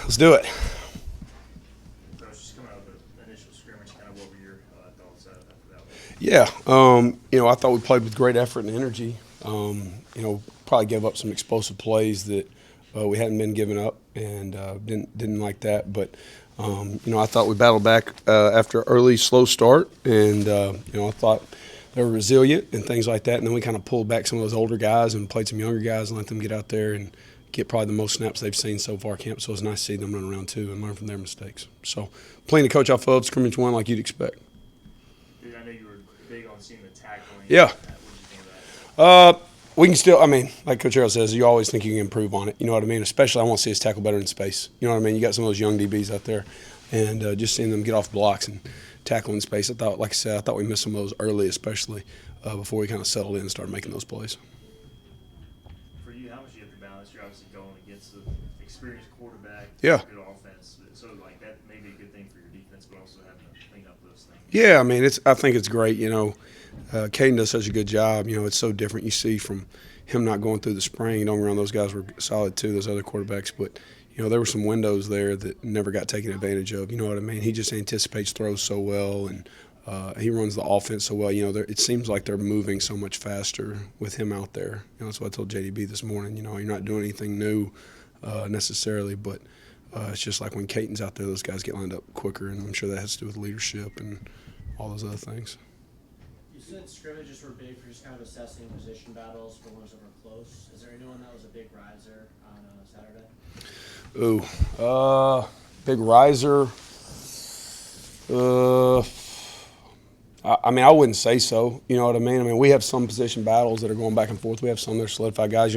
Let's do it. Coach, just coming out of the initial scrimmage, kind of what were your thoughts after that one? Yeah, I thought we played with great effort and energy. Probably gave up some explosive plays that we hadn't been giving up, and didn't like that. But I thought we battled back after an early slow start, and I thought they were resilient and things like that. And then we kind of pulled back some of those older guys and played some younger guys and let them get out there and get probably the most snaps they've seen so far camp. So it was nice to see them run around too and learn from their mistakes. So playing the coach off of scrimmage one like you'd expect. Dude, I know you were big on seeing the tackling. Yeah. What did you think of that? We can still, like Coach Harrell says, you always think you can improve on it. You know what I mean? Especially I want to see us tackle better in space. You know what I mean? You got some of those young DBs out there, and just seeing them get off blocks and tackle in space. I thought we missed some of those early, especially before we kind of settled in and started making those plays. For you, how much do you have to balance? You're obviously going against an experienced quarterback, Yeah. good offense. So, that may be a good thing for your defense, but also having to clean up those things. Yeah, I think it's great. Caden does such a good job. It's so different. You see from him not going through the spring. Don't get me wrong, those guys were solid too, those other quarterbacks. But, there were some windows there that never got taken advantage of. You know what I mean? He just anticipates throws so well, and he runs the offense so well. It seems like they're moving so much faster with him out there. That's what I told JDB this morning. You're not doing anything new necessarily, but it's just like when Caden's out there, those guys get lined up quicker, and I'm sure that has to do with leadership and all those other things. You said scrimmages were big for just kind of assessing position battles for ones that were close. Is there anyone that was a big riser on Saturday? Big riser. I wouldn't say so. You know what I mean? We have some position battles that are going back and forth. We have some that are solidified guys.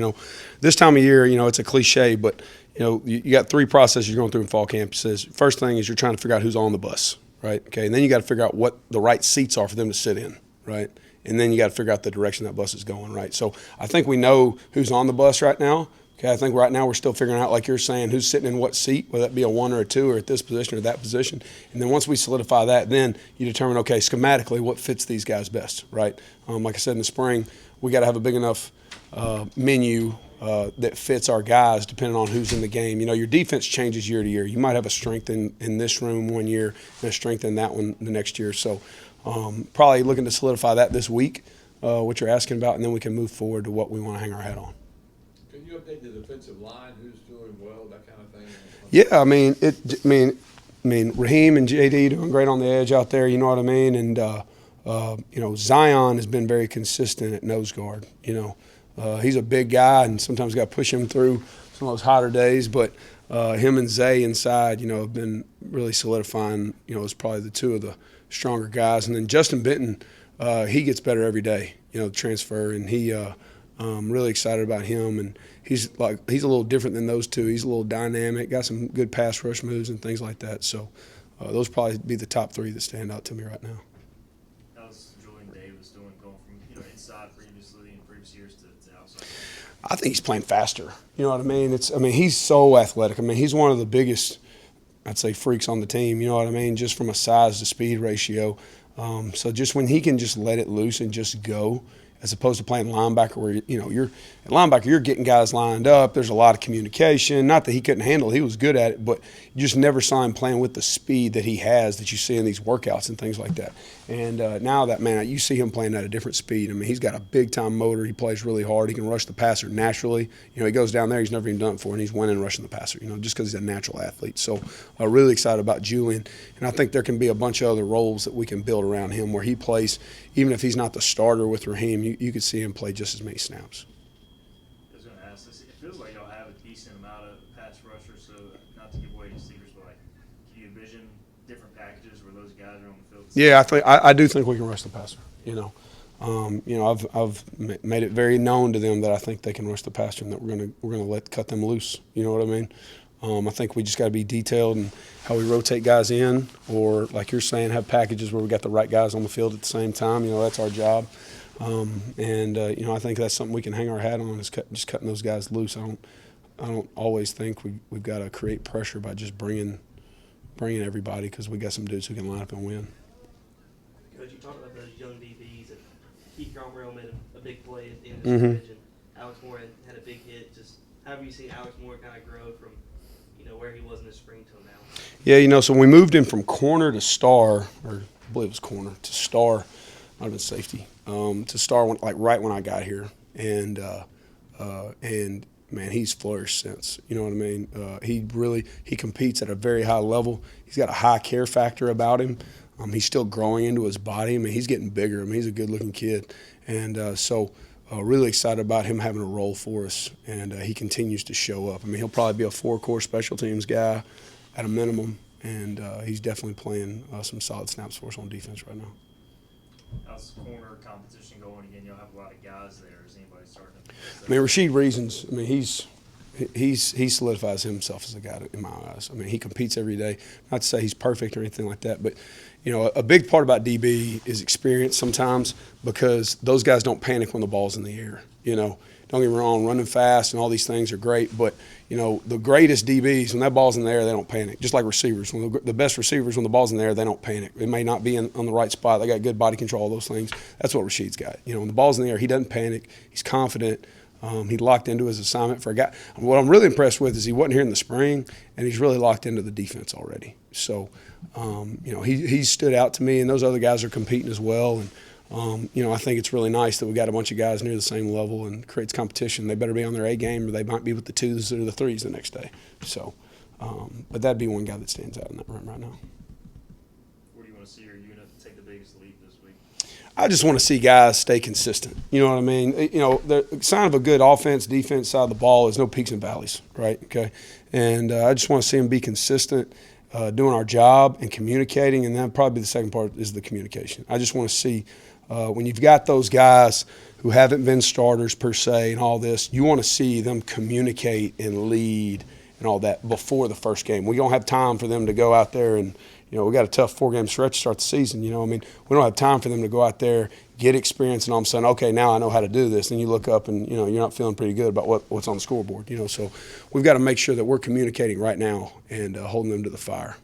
This time of year, it's a cliche, but, you got three processes you're going through in fall camp. It says, first thing is you're trying to figure out who's on the bus, right? Okay, and then you got to figure out what the right seats are for them to sit in, right? And then you got to figure out the direction that bus is going, right? So I think we know who's on the bus right now. Okay, I think right now we're still figuring out, like you're saying, who's sitting in what seat, whether that be a 1 or a 2 or at this position or that position. And then once we solidify that, then you determine, okay, schematically, what fits these guys best, right? Like I said in the spring, we got to have a big enough menu that fits our guys depending on who's in the game. Your defense changes year to year. You might have a strength in this room one year and a strength in that one the next year. So probably looking to solidify that this week, what you're asking about, and then we can move forward to what we want to hang our hat on. Can you update the defensive line? Who's doing well, that kind of thing? Yeah, Raheem and JD doing great on the edge out there. You know what I mean? And Zion has been very consistent at nose guard. He's a big guy, and sometimes got to push him through some of those hotter days. But him and Zay inside, have been really solidifying. As probably the two of the stronger guys. And then Justin Benton, he gets better every day. The transfer, and he. I'm really excited about him, and he's a little different than those two. He's a little dynamic, got some good pass rush moves and things like that. So those probably be the top three that stand out to me right now. How's Julian Davis doing going from inside previously in previous years to outside? I think he's playing faster. You know what I mean? He's so athletic. He's one of the biggest, I'd say, freaks on the team. You know what I mean? Just from a size to speed ratio. So just when he can just let it loose and just go, as opposed to playing linebacker where, you're at linebacker, you're getting guys lined up. There's a lot of communication. Not that he couldn't handle it. He was good at it, but you just never saw him playing with the speed that he has that you see in these workouts and things like that. And now that, man, you see him playing at a different speed. He's got a big-time motor. He plays really hard. He can rush the passer naturally. He goes down there. He's never even done it before, and he's winning rushing the passer, just because he's a natural athlete. So really excited about Julian. And I think there can be a bunch of other roles that we can build around him where he plays, even if he's not the starter with Raheem, you could see him play just as many snaps. I was going to ask this. It feels like y'all have a decent amount of pass rushers, so not to give away your secrets, but can you envision different packages where those guys are on the field? Yeah, I do think we can rush the passer. I've made it very known to them that I think they can rush the passer and that we're gonna cut them loose. You know what I mean? I think we just got to be detailed in how we rotate guys in, or like you're saying, have packages where we got the right guys on the field at the same time. That's our job. I think that's something we can hang our hat on, is just cutting those guys loose. I don't always think we've got to create pressure by just bringing everybody, because we got some dudes who can line up and win. Coach, you talked about those young DBs, and Keith Cromwell made a big play at the end of the scrimmage, and Alex Moore had a big hit. Just how have you seen Alex Moore kind of grow from where he was in the spring till now. Yeah, so we moved him from corner to star, or I believe it was corner to star, might have been safety, to star right when I got here, and man, he's flourished since. You know what I mean? He competes at a very high level. He's got a high care factor about him. He's still growing into his body. I mean, he's getting bigger. I mean, he's a good-looking kid, and so really excited about him having a role for us. And he continues to show up. I mean, he'll probably be a 4-core special teams guy at a minimum, and he's definitely playing some solid snaps for us on defense right now. How's corner competition going again? You'll have a lot of guys there. Is anybody starting to? I mean, Rasheed Reasons, I mean, he solidifies himself as a guy in my eyes. I mean, he competes every day. Not to say he's perfect or anything like that, but, a big part about DB is experience sometimes, because those guys don't panic when the ball's in the air. Don't get me wrong, running fast and all these things are great, but, the greatest DBs, when that ball's in the air, they don't panic. Just like receivers. When the best receivers, when the ball's in the air, they don't panic. It may not be on the right spot. They got good body control, all those things. That's what Rasheed's got. When the ball's in the air, he doesn't panic. He's confident. He locked into his assignment for a guy. What I'm really impressed with is he wasn't here in the spring, and he's really locked into the defense already. So, he stood out to me, and those other guys are competing as well. And, I think it's really nice that we got a bunch of guys near the same level and creates competition. They better be on their A game, or they might be with the 2s or the 3s the next day. So, but that'd be one guy that stands out in that room right now. What do you want to see? Or are you going to take the biggest leap this week? I just want to see guys stay consistent. You know what I mean? The sign of a good offense, defense side of the ball is no peaks and valleys, right? Okay, and I just want to see them be consistent, doing our job and communicating, and then probably the second part is the communication. I just want to see when you've got those guys who haven't been starters per se and all this, you want to see them communicate and lead and all that before the first game. We don't have time for them to go out there and, we got a tough 4-game stretch to start the season. We don't have time for them to go out there, get experience, and all of a sudden, okay, now I know how to do this. And you look up and, you're not feeling pretty good about what's on the scoreboard. So we've got to make sure that we're communicating right now and holding them to the fire.